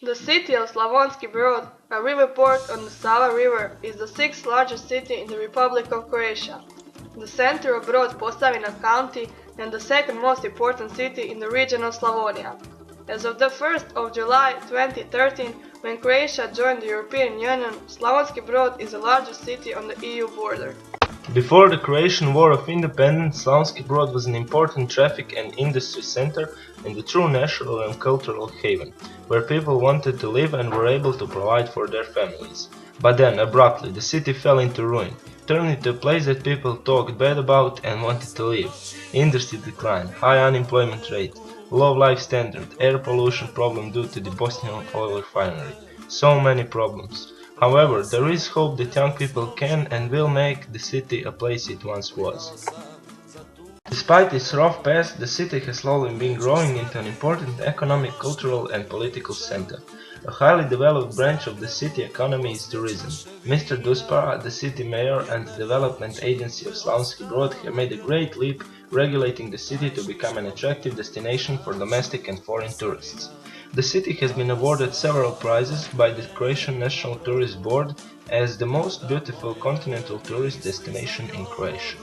The city of Slavonski Brod, a river port on the Sava River, is the sixth largest city in the Republic of Croatia, the center of Brod Posavina County and the second most important city in the region of Slavonia. As of the 1st of July 2013, when Croatia joined the European Union, Slavonski Brod is the largest city on the EU border. Before the Croatian War of Independence, Slavonski Brod was an important traffic and industry center and a true natural and cultural haven, where people wanted to live and were able to provide for their families. But then, abruptly, the city fell into ruin, turned into a place that people talked bad about and wanted to live. Industry decline, high unemployment rate, low life standard, air pollution problem due to the Bosnian oil refinery. So many problems. However, there is hope that young people can and will make the city a place it once was. Despite its rough past, the city has slowly been growing into an important economic, cultural and political center. A highly developed branch of the city economy is tourism. Mr. Duspara, the city mayor and the development agency of Slavonski Brod have made a great leap regulating the city to become an attractive destination for domestic and foreign tourists. The city has been awarded several prizes by the Croatian National Tourist Board as the most beautiful continental tourist destination in Croatia.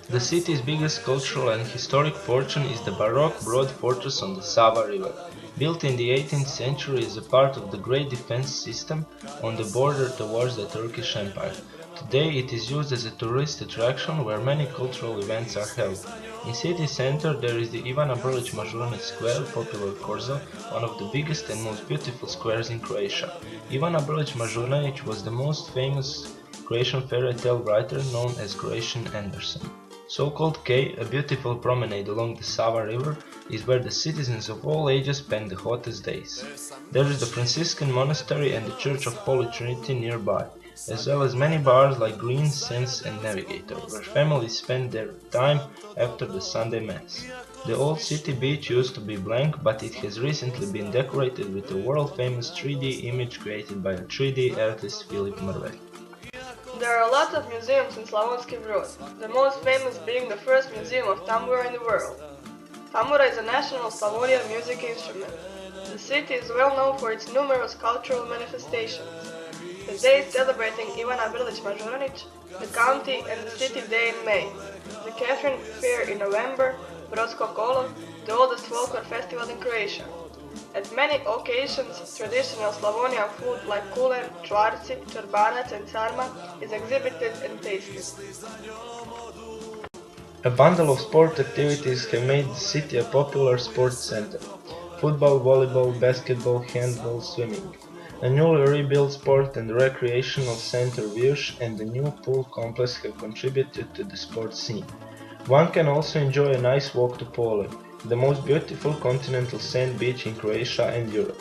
The city's biggest cultural and historic fortune is the Baroque Broad Fortress on the Sava River. Built in the 18th century as a part of the Great Defense System on the border towards the Turkish Empire. Today it is used as a tourist attraction where many cultural events are held. In city center there is the Ivana Brlić Mažuranić Square, popular Korzo, one of the biggest and most beautiful squares in Croatia. Ivana Brlić Mažuranić was the most famous Croatian fairy tale writer known as Croatian Andersen. So-called K, a beautiful promenade along the Sava River, is where the citizens of all ages spend the hottest days. There is the Franciscan monastery and the Church of Holy Trinity nearby, as well as many bars like Green, Sense and Navigator, where families spend their time after the Sunday Mass. The old city beach used to be blank, but it has recently been decorated with a world-famous 3D image created by a 3D artist Filip Mrve. There are a lot of museums in Slavonski Brod, the most famous being the first museum of tambura in the world. Tambura is a national Slavonian music instrument. The city is well known for its numerous cultural manifestations. The day celebrating Ivana Brlić Mažuranić, the county and the city day in May, the Catherine Fair in November, Brodsko Kolo, the oldest folklore festival in Croatia. At many occasions, traditional Slavonian food like kulen, čvarci, čorbanac and sarma is exhibited and tasted. A bundle of sport activities have made the city a popular sports center. Football, volleyball, basketball, handball, swimming. A newly rebuilt sport and recreational center Virš and the new pool complex have contributed to the sports scene. One can also enjoy a nice walk to Pole, the most beautiful continental sand beach in Croatia and Europe.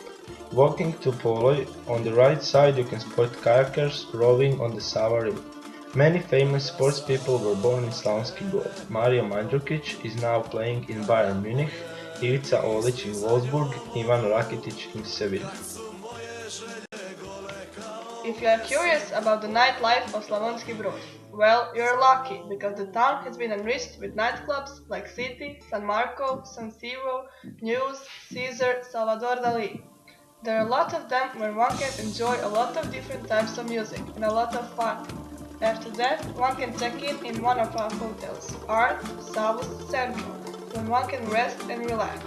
Walking to Pole, on the right side you can spot kayakers rowing on the Sava River. Many famous sports people were born in Slavonski Brod. Mario Mandžukić is now playing in Bayern Munich, Ivica Olić in Wolfsburg, Ivan Rakitic in Sevilla. If you are curious about the nightlife of Slavonski Brod, well, you're lucky, because the town has been enriched with nightclubs like City, San Marco, San Siro, News, Caesar, Salvador Dali. There are a lot of them where one can enjoy a lot of different types of music and a lot of fun. After that, one can check in one of our hotels, Art Savus Central, where one can rest and relax.